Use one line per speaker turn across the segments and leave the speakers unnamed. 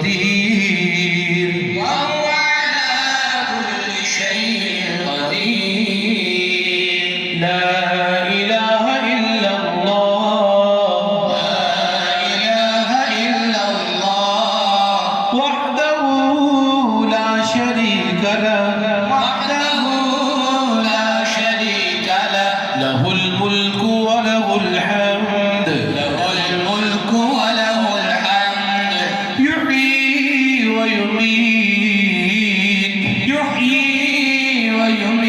قدير
وهو على كل شيء قدير
لا إله إلا الله
لا إله إلا الله
وحده لا شريك له
وحده لا شريك له
له الملك وله الحمد
له الملك وله الحمد
يحيي ويميت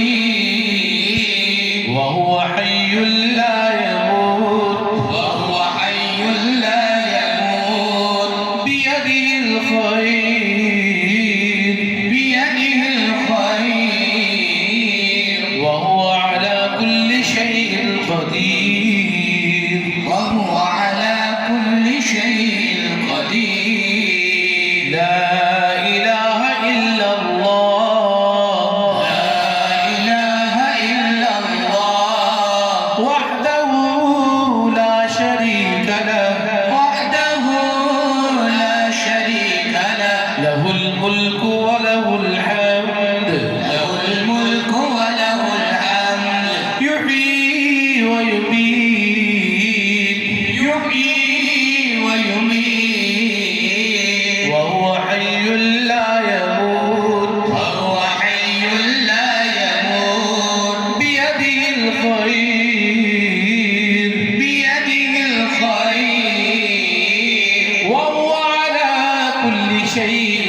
وهو حي لا يموت
وهو حي لا يموت
بيده الخير وهو على كل شيء قدير
وهو على كل شيء قدير
لا إله إلا الله
لا إله إلا الله
وحده لا شريك له
وحده لا شريك له
له الملك وله الحمد
له الملك وله الحمد
يحيي ويميت وهو حي لا يموت
وهو حي لا يموت
بيده الخير وهو على كل شيء